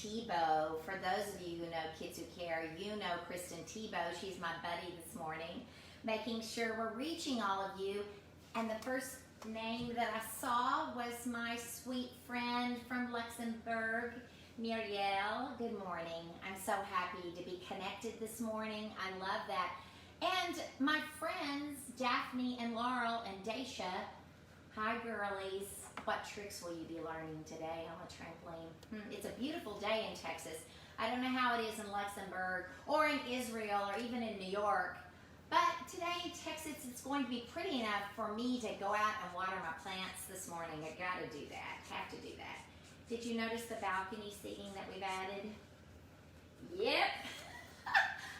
Tebow. For those of you who know Kids Who Care, you know Kristen Tebow. She's my buddy this morning, making sure we're reaching all of you. And the first name that I saw was my sweet friend from Luxembourg, Muriel. Good morning. I'm so happy to be connected this morning. I love that. And my friends, Daphne and Laurel and Daisha. Hi, girlies. What tricks will you be learning today on the trampoline? It's a beautiful day in Texas. I don't know how it is in Luxembourg or in Israel or even in New York, but today in Texas it's going to be pretty enough for me to go out and water my plants this morning. I gotta do that, have to do that. Did you notice the balcony seating that we've added? Yep.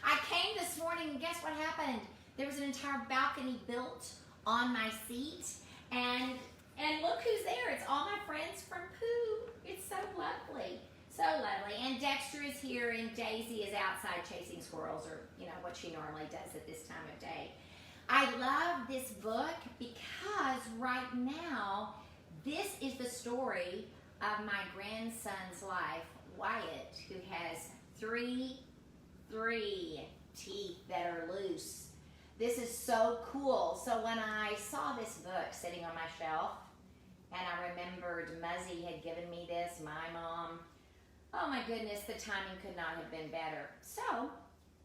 I came this morning and guess what happened? There was an entire balcony built on my seat, and look who's there. It's all my friends from Pooh. It's so lovely. So lovely. And Dexter is here and Daisy is outside chasing squirrels, or you know what she normally does at this time of day. I love this book because right now this is the story of my grandson's life, Wyatt, who has three teeth that are loose. This is so cool. So when I saw this book sitting on my shelf, and I remembered Muzzy had given me this, my mom, oh my goodness, the timing could not have been better. So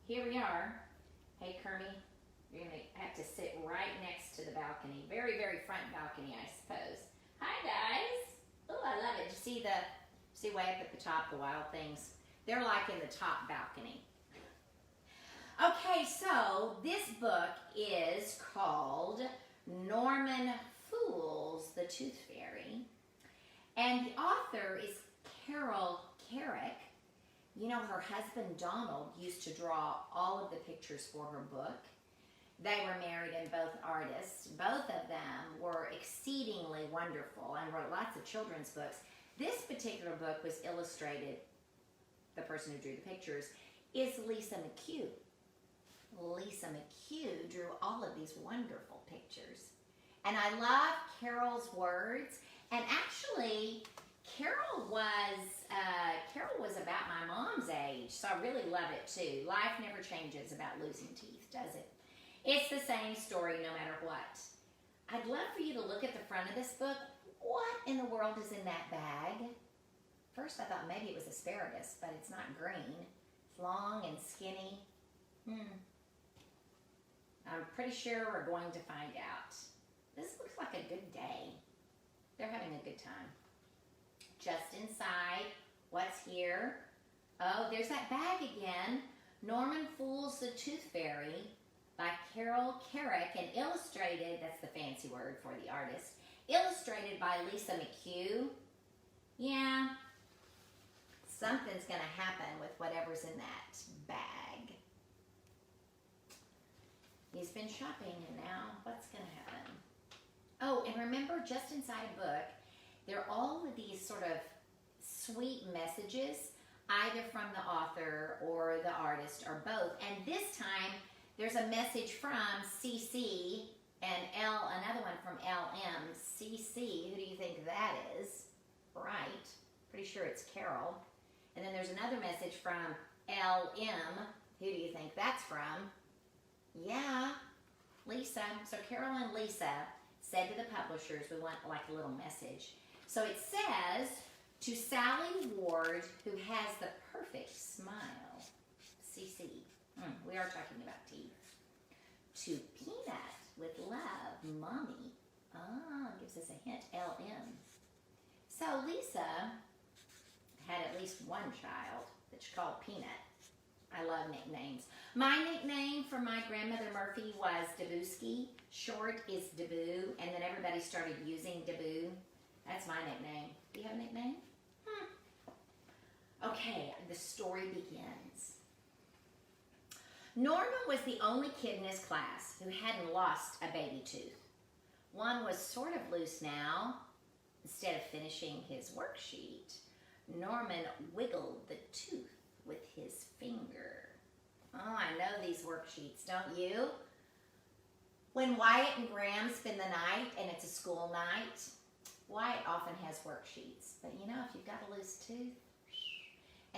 here we are. Hey Kermie, you're gonna have to sit right next to the balcony. Very, very front balcony, I suppose. Hi guys. Oh, I love it. See way up at the top, the wild things? They're like in the top balcony. Okay, so this book is called Norman Fools the Tooth Fairy, and the author is Carol Carrick. You know, her husband Donald used to draw all of the pictures for her book. They were married and both artists. Both of them were exceedingly wonderful and wrote lots of children's books. This particular book was illustrated, the person who drew the pictures is Lisa McHugh. Lisa McHugh drew all of these wonderful pictures. And I love Carol's words. And actually, Carol was about my mom's age, so I really love it too. Life never changes about losing teeth, does it? It's the same story no matter what. I'd love for you to look at the front of this book. What in the world is in that bag? First I thought maybe it was asparagus, but it's not green. It's long and skinny. I'm pretty sure we're going to find out. This looks like a good day. They're having a good time. Just inside, what's here? Oh, there's that bag again. Norman Fools the Tooth Fairy by Carol Carrick and illustrated, that's the fancy word for the artist, illustrated by Lisa McHugh. Yeah, something's going to happen with whatever's in that bag. He's been shopping and now what's going to happen? Oh, and remember, just inside a book, there are all of these sort of sweet messages, either from the author or the artist or both. And this time, there's a message from CC and another one from LM. CC, who do you think that is? Right, pretty sure it's Carol. And then there's another message from LM. Who do you think that's from? Yeah, Lisa. So Carol and Lisa said to the publishers, we want like a little message. So it says, to Sally Ward, who has the perfect smile. CC. We are talking about teeth. To Peanut, with love, Mommy. Gives us a hint, LM. So Lisa had at least one child that she called Peanut. I love nicknames. My nickname for my grandmother Murphy was Debooski. Short is Deboo, and then everybody started using Deboo. That's my nickname. Do you have a nickname? Okay, the story begins. Norman was the only kid in his class who hadn't lost a baby tooth. One was sort of loose now. Instead of finishing his worksheet, Norman wiggled the tooth with his finger. Oh, I know these worksheets, don't you? When Wyatt and Graham spend the night and it's a school night, Wyatt often has worksheets. But you know, if you've got a loose tooth,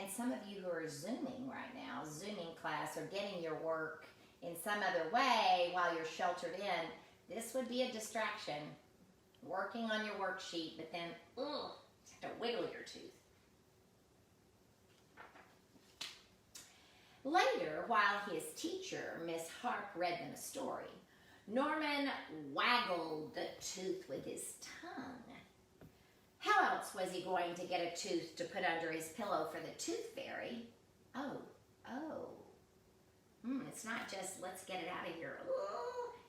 And some of you who are Zooming right now, Zooming class, or getting your work in some other way while you're sheltered in, this would be a distraction. Working on your worksheet, but then, you have to wiggle your tooth. Later, while his teacher, Miss Harp, read them a story, Norman waggled the tooth with his tongue. How else was he going to get a tooth to put under his pillow for the tooth fairy? It's not just, let's get it out of here.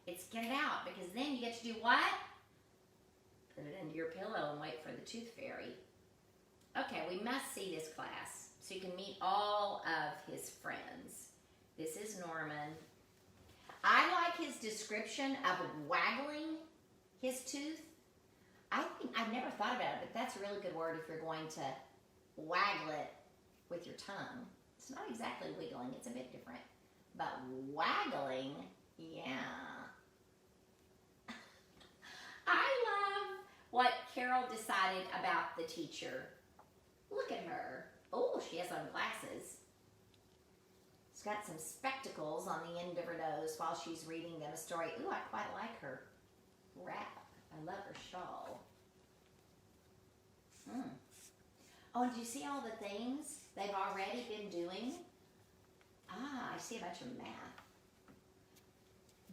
It's get it out, because then you get to do what? Put it under your pillow and wait for the tooth fairy. Okay, we must see this class so you can meet all of his friends. This is Norman. I like his description of waggling his tooth. I think I've never thought about it, but that's a really good word if you're going to waggle it with your tongue. It's not exactly wiggling, it's a bit different. But waggling, yeah. I love what Carol decided about the teacher. Look at her. Oh, she has on glasses. She's got some spectacles on the end of her nose while she's reading them a story. Ooh, I quite like her wrap. I love her shawl. Oh, and do you see all the things they've already been doing? I see a bunch of math.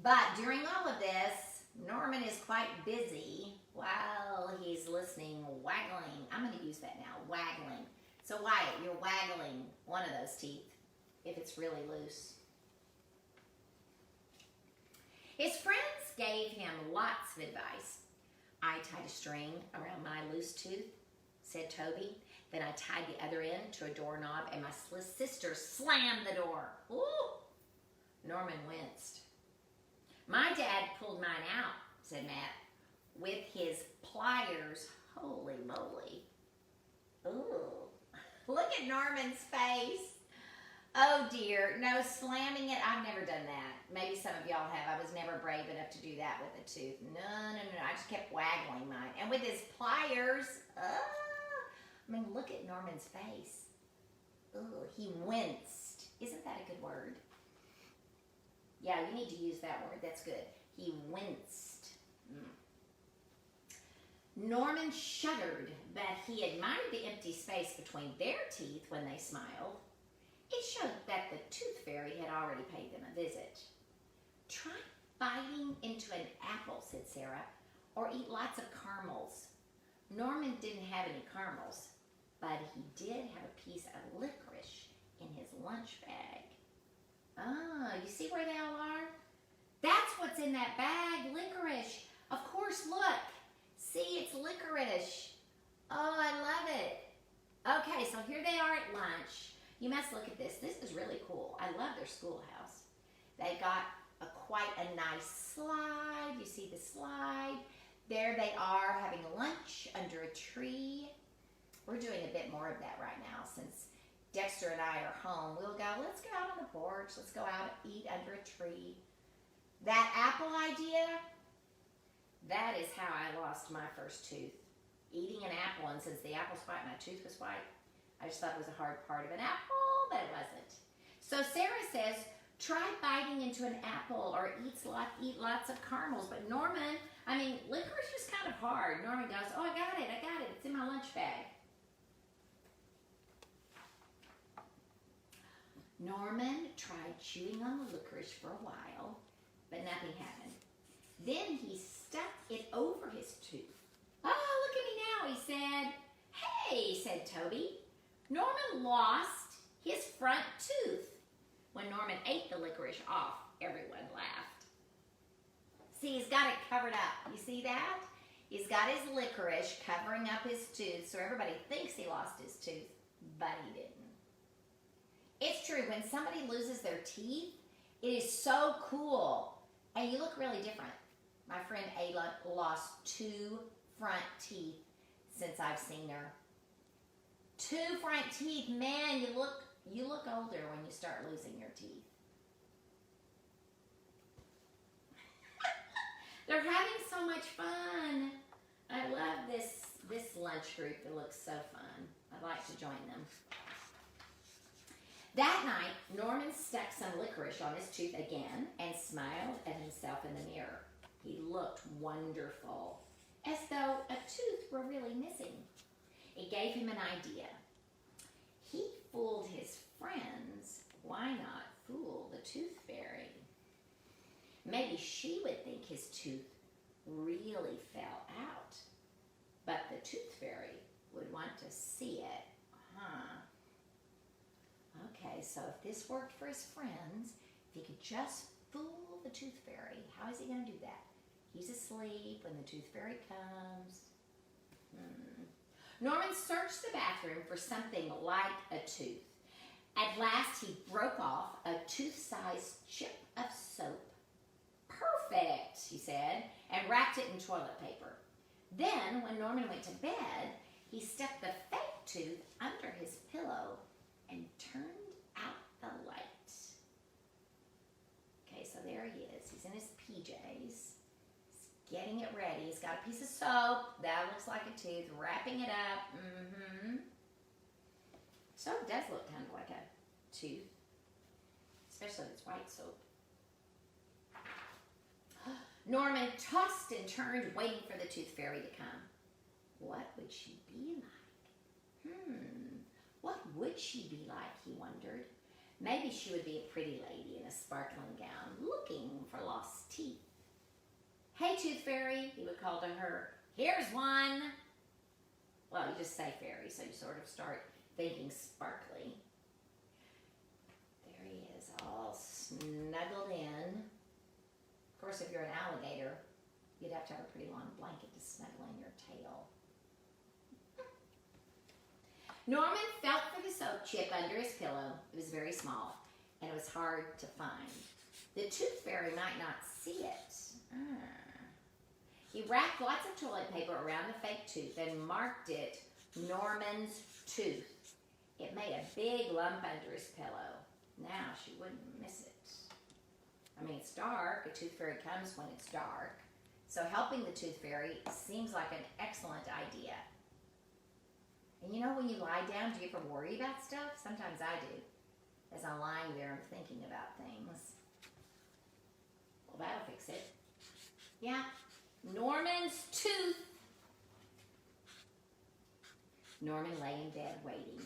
But during all of this, Norman is quite busy while he's listening, waggling. I'm going to use that now, waggling. So Wyatt, you're waggling one of those teeth if it's really loose. His friends gave him lots of advice. I tied a string around my loose tooth, said Toby. Then I tied the other end to a doorknob and my sister slammed the door. Ooh! Norman winced. My dad pulled mine out, said Matt, with his pliers. Holy moly. Ooh. Look at Norman's face. Oh dear, no slamming it. I've never done that. Maybe some of y'all have. I was never brave enough to do that with a tooth. No. I just kept waggling mine. And with his pliers, I mean, look at Norman's face. Ooh, he winced. Isn't that a good word? Yeah, you need to use that word. That's good. He winced. Norman shuddered, but he admired the empty space between their teeth when they smiled. It showed that the tooth fairy had already paid them a visit. Try biting into an apple, said Sarah, or eat lots of caramels. Norman didn't have any caramels, but he did have a piece of licorice in his lunch bag. You see where they all are? That's what's in that bag, licorice. Of course, look. See, it's licorice. Oh, I love it. Okay, so here they are at lunch. You must look at this. This is really cool. I love their schoolhouse. They've got quite a nice slide. You see the slide? There they are having lunch under a tree. We're doing a bit more of that right now since Dexter and I are home. We'll go, let's go out on the porch. Let's go out and eat under a tree. That apple idea, that is how I lost my first tooth. Eating an apple, and since the apple's white, my tooth was white, I just thought it was a hard part of an apple, but it wasn't. So Sarah says, try biting into an apple or eat lots of caramels. But Norman, licorice is kind of hard. Norman goes, oh, I got it. It's in my lunch bag. Norman tried chewing on the licorice for a while, but nothing happened. Then he stuck it over his tooth. Oh, look at me now, he said. Hey, said Toby. Norman lost his front tooth. When Norman ate the licorice off, everyone laughed. See, he's got it covered up. You see that? He's got his licorice covering up his tooth, so everybody thinks he lost his tooth, but he didn't. It's true, when somebody loses their teeth, it is so cool, and you look really different. My friend Ayla lost 2 front teeth since I've seen her. 2 front teeth, man, you look older when you start losing your teeth. They're having so much fun. I love this lunch group. It looks so fun. I'd like to join them. That night, Norman stuck some licorice on his tooth again and smiled at himself in the mirror. He looked wonderful, as though a tooth were really missing. It gave him an idea. He fooled his friends. Why not fool the tooth fairy? Maybe she would think his tooth really fell out, but the tooth fairy would want to see it, Okay, so if this worked for his friends, if he could just fool the tooth fairy, how is he going to do that? He's asleep when the tooth fairy comes. Norman searched the bathroom for something like a tooth. At last, he broke off a tooth-sized chip of soap. Perfect, he said, and wrapped it in toilet paper. Then, when Norman went to bed, he stuck the fake tooth under his pillow and turned out the light. Okay, so there he is. He's in his PJs. He's getting it ready. He's got a piece of soap. That looks like a tooth. Wrapping it up. Soap does look kind of like a tooth, especially if it's white soap. Norman tossed and turned, waiting for the tooth fairy to come. What would she be like? What would she be like, he wondered. Maybe she would be a pretty lady in a sparkling gown, looking for lost teeth. Hey, tooth fairy, he would call to her. Here's one. Well, you just say fairy, so you sort of start thinking sparkly. There he is, all snuggled in. Of course, if you're an alligator, you'd have to have a pretty long blanket to snuggle in your tail. Norman felt for the soap chip under his pillow. It was very small, and it was hard to find. The tooth fairy might not see it. He wrapped lots of toilet paper around the fake tooth and marked it Norman's tooth. It made a big lump under his pillow. Now she wouldn't miss it. I mean, it's dark. A tooth fairy comes when it's dark. So helping the tooth fairy seems like an excellent idea. And you know, when you lie down, do you ever worry about stuff? Sometimes I do. As I'm lying there and thinking about things. Well, that'll fix it. Yeah, Norman's tooth. Norman lay in bed waiting.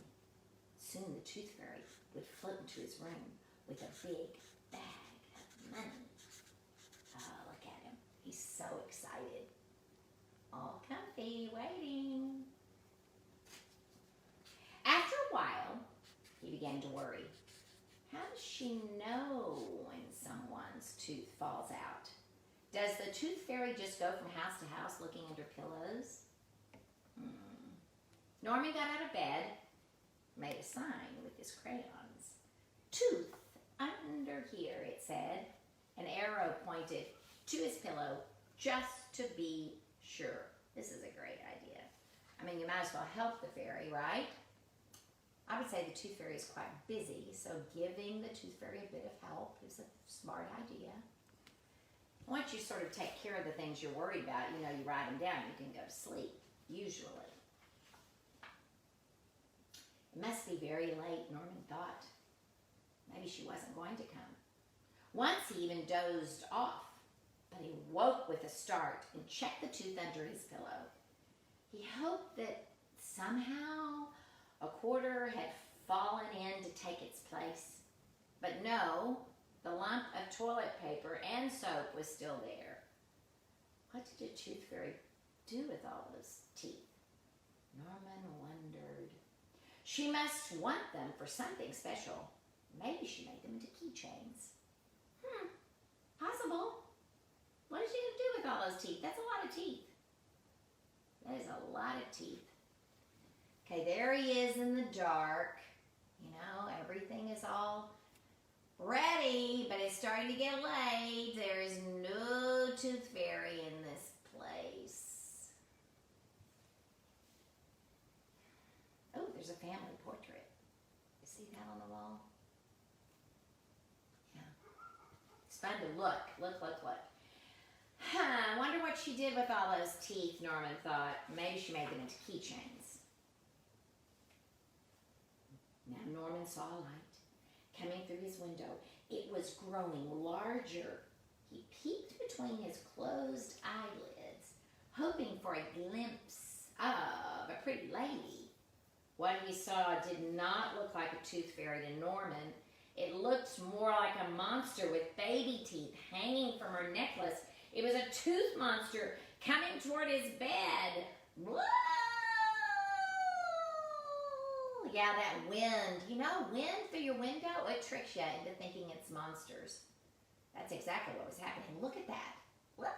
Soon the tooth fairy would float into his room with a big bag of money. Oh, look at him. He's so excited. All comfy, waiting. After a while, he began to worry. How does she know when someone's tooth falls out? Does the tooth fairy just go from house to house looking under pillows? Norman got out of bed, made a sign with his crayons. Tooth under here, it said. An arrow pointed to his pillow just to be sure. This is a great idea. I mean, you might as well help the fairy, right? I would say the tooth fairy is quite busy, so giving the tooth fairy a bit of help is a smart idea. Once you sort of take care of the things you're worried about, you know, you write them down, you can go to sleep, usually. It must be very late, Norman thought. Maybe she wasn't going to come. Once he even dozed off, but he woke with a start and checked the tooth under his pillow. He hoped that somehow a quarter had fallen in to take its place. But no, the lump of toilet paper and soap was still there. What did the tooth fairy do with all those teeth? Norman wondered. She must want them for something special. Maybe she made them into keychains. Possible. What is she going to do with all those teeth? That's a lot of teeth. That is a lot of teeth. Okay, there he is in the dark. You know, everything is all ready, but it's starting to get late. There is no tooth fairy in this place. Oh, there's a family portrait. You see that on the wall? Yeah. It's fun to look. Look. I wonder what she did with all those teeth, Norman thought. Maybe she made them into keychains. Now Norman saw a light. coming through his window. It was growing larger. He peeked between his closed eyelids, hoping for a glimpse of a pretty lady. What he saw did not look like a tooth fairy to Norman. It looked more like a monster with baby teeth hanging from her necklace. It was a tooth monster coming toward his bed. Whoa! Yeah, that wind. You know, wind through your window, it tricks you into thinking it's monsters. That's exactly what was happening. Look at that. Whoa!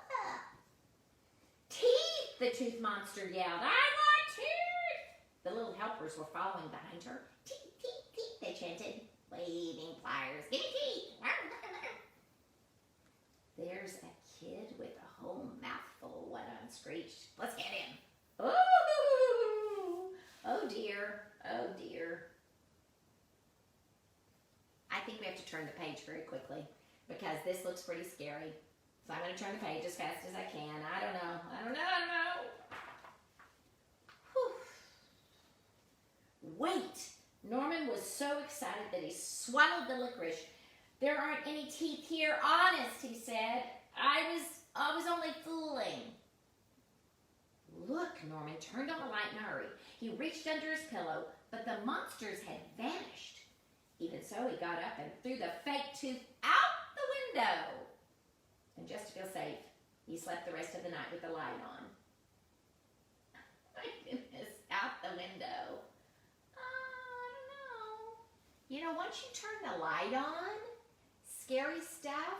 Teeth, the tooth monster yelled. I want teeth! The little helpers were following behind her. Teeth, teeth, teeth, they chanted, waving pliers. Give me teeth! There's a kid with a whole mouthful, went on Screeched. Let's get him. Oh! Oh dear. Oh dear. I think we have to turn the page very quickly because this looks pretty scary. So I'm going to turn the page as fast as I can. I don't know. Whew. Wait! Norman was so excited that he swallowed the licorice. There aren't any teeth here, honest, he said. I was only fooling. Look, Norman turned on the light in a hurry. He reached under his pillow, but the monsters had vanished. Even so, he got up and threw the fake tooth out the window. And just to feel safe, he slept the rest of the night with the light on. My goodness, out the window. I don't know. You know, once you turn the light on, scary stuff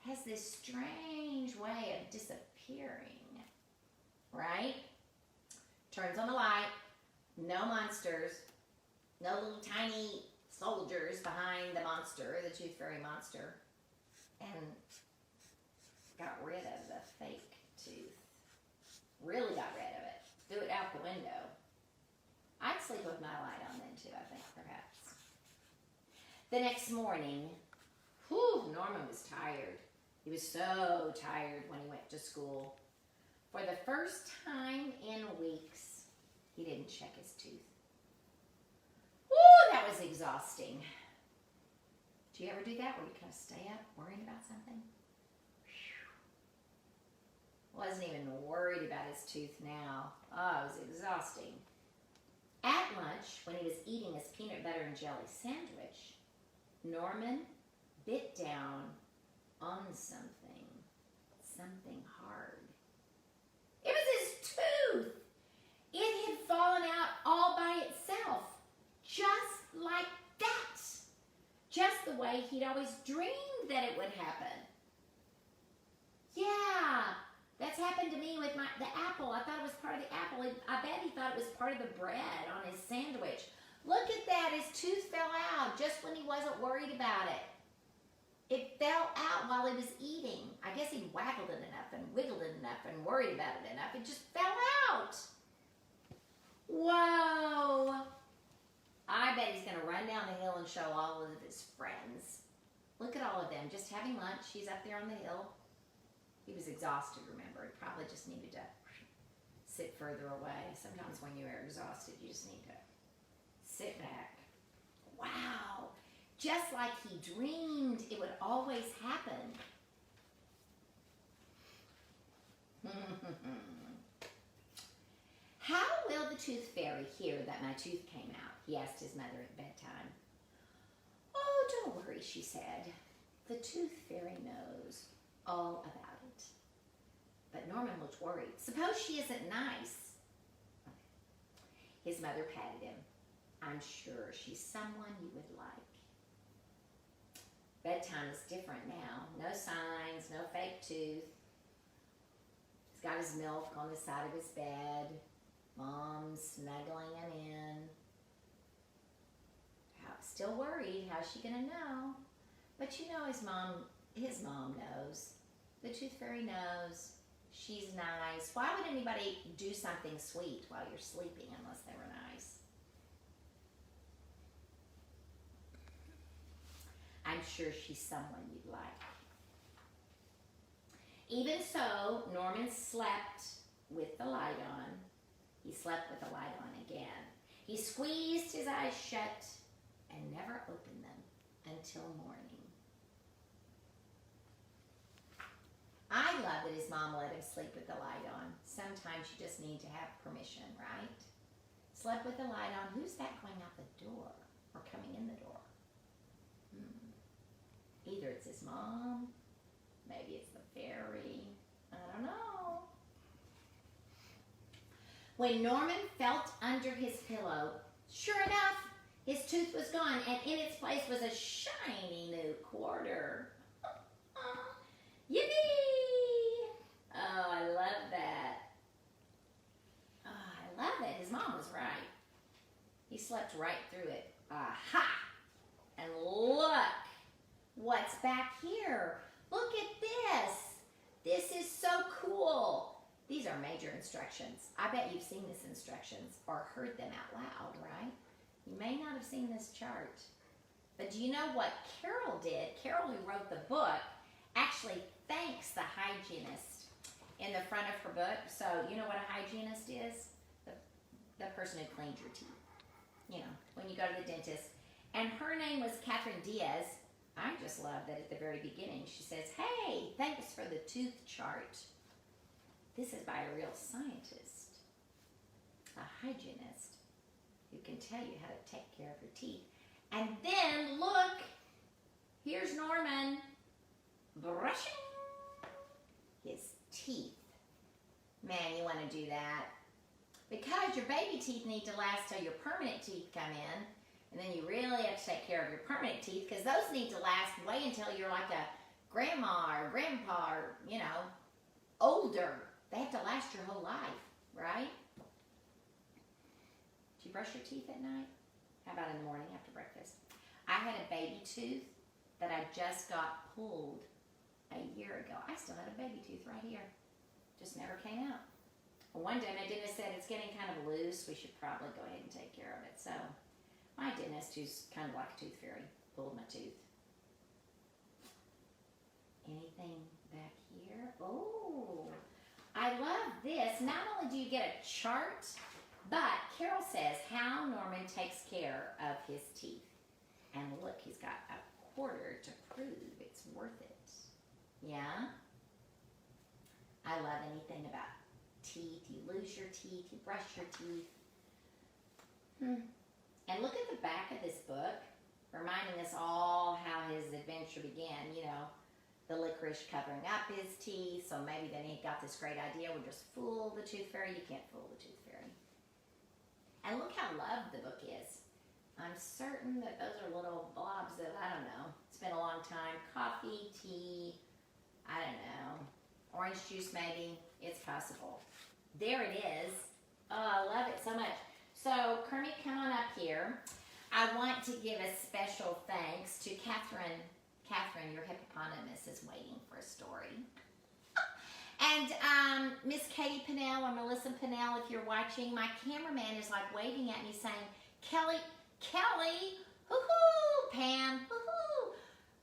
has this strange way of disappearing. Right? Turns on the light, no monsters, no little tiny soldiers behind the monster, the tooth fairy monster, and got rid of the fake tooth. Really got rid of it. Threw it out the window. I'd sleep with my light on then too, I think, perhaps. The next morning, Norman was tired. He was so tired when he went to school. For the first time in weeks, he didn't check his tooth. That was exhausting. Do you ever do that where you kind of stay up worrying about something? Wasn't even worried about his tooth now. Oh, it was exhausting. At lunch, when he was eating his peanut butter and jelly sandwich, Norman bit down on something hard. It was his tooth. It had fallen out all by itself, just like that. Just the way he'd always dreamed that it would happen. Yeah, that's happened to me with the apple. I thought it was part of the apple. I bet he thought it was part of the bread on his sandwich. Look at that. His tooth fell out just when he wasn't worried about it. It fell out while he was eating. I guess he waggled it enough and wiggled it enough and worried about it enough. It just fell out. Whoa. I bet he's going to run down the hill and show all of his friends. Look at all of them just having lunch. He's up there on the hill. He was exhausted, remember. He probably just needed to sit further away. Sometimes when you're exhausted, you just need to sit back. Wow. Just like he dreamed it would always happen. How will the tooth fairy hear that my tooth came out? He asked his mother at bedtime. Oh, don't worry, she said. The tooth fairy knows all about it. But Norman looked worried. Suppose she isn't nice. His mother patted him. I'm sure she's someone you would like. Bedtime is different now. No signs, no fake tooth. He's got his milk on the side of his bed. Mom's snuggling him in. Still worried. How's she gonna know? But you know his mom knows. The tooth fairy knows. She's nice. Why would anybody do something sweet while you're sleeping unless they were nice? I'm sure she's someone you'd like. Even so, Norman slept with the light on. He slept with the light on again. He squeezed his eyes shut and never opened them. until morning. I love that his mom let him sleep with the light on. Sometimes you just need to have permission, right? Slept with the light on. Who's that going out the door or coming in the door? Either it's his mom, maybe it's the fairy. I don't know. When Norman felt under his pillow, sure enough, his tooth was gone, and in its place was a shiny new quarter. Yippee! Oh, I love that. Oh, I love it. His mom was right. He slept right through it. Aha! And look what's back here. Look at this. This is so cool. These are major instructions. I bet you've seen these instructions or heard them out loud, right? You may not have seen this chart. But do you know what Carol did? Carol, who wrote the book, actually thanks the hygienist in the front of her book. So you know what a hygienist is? The person who cleans your teeth. You know, when you go to the dentist. And her name was Catherine Diaz. I just love that at the very beginning she says, hey, thanks for the tooth chart. This is by a real scientist, a hygienist, who can tell you how to take care of your teeth. And then look, here's Norman brushing his teeth. Man, you want to do that. Because your baby teeth need to last till your permanent teeth come in. And then you really have to take care of your permanent teeth because those need to last way until you're like a grandma or grandpa or, you know, older. They have to last your whole life, right? Do you brush your teeth at night? How about in the morning after breakfast? I had a baby tooth that I just got pulled a year ago. I still had a baby tooth right here. Just never came out. Well, one day my dentist said it's getting kind of loose. We should probably go ahead and take care of it. So my dentist, who's kind of like a tooth fairy, pulled my tooth. Anything back here? Oh, I love this. Not only do you get a chart, but Carol says how Norman takes care of his teeth. And look, he's got a quarter to prove it's worth it. Yeah? I love anything about teeth. You lose your teeth, you brush your teeth. And look at the back of this book, reminding us all how his adventure began. You know, the licorice covering up his teeth, so maybe then he got this great idea, we'll just fool the tooth fairy. You can't fool the tooth fairy. And look how loved the book is. I'm certain that those are little blobs of, I don't know, it's been a long time. Coffee, tea, I don't know, orange juice maybe, it's possible. There it is. Oh, I love it so much. So, Kermit, come on up here. I want to give a special thanks to Catherine. Catherine, your hippopotamus is waiting for a story. And Miss Katie Pinnell or Melissa Pinnell, if you're watching, my cameraman is like waving at me saying, Kelly, hoo-hoo, Pam, hoo-hoo.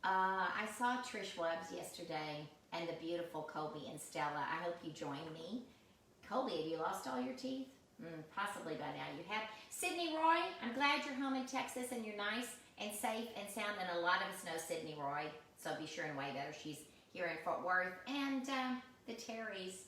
I saw Trish Webbs yesterday and the beautiful Colby and Stella. I hope you join me. Colby, have you lost all your teeth? Possibly by now you have. Sydney Roy, I'm glad you're home in Texas and you're nice and safe and sound. And a lot of us know Sydney Roy, so be sure and wave at her. She's here in Fort Worth. And the Terrys.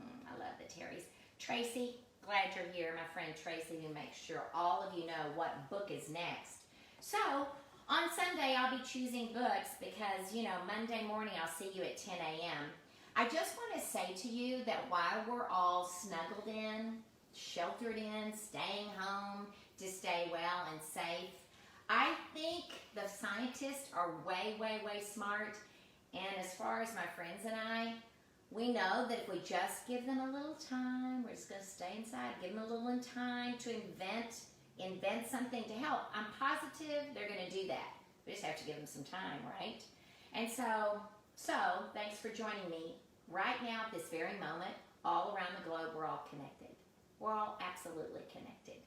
I love the Terrys. Tracy, glad you're here. My friend Tracy, who makes sure all of you know what book is next. So, on Sunday, I'll be choosing books because, you know, Monday morning I'll see you at 10 a.m. I just want to say to you that while we're all snuggled in, sheltered in, staying home to stay well and safe, I think the scientists are way, way, way smart. And as far as my friends and I, we know that if we just give them a little time, we're just going to stay inside, give them a little time to invent something to help. I'm positive they're going to do that. We just have to give them some time, right? And so thanks for joining me. Right now, at this very moment, all around the globe, we're all connected. We're all absolutely connected.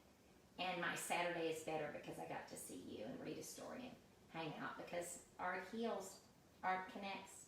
And my Saturday is better because I got to see you and read a story and hang out because art heals, art connects.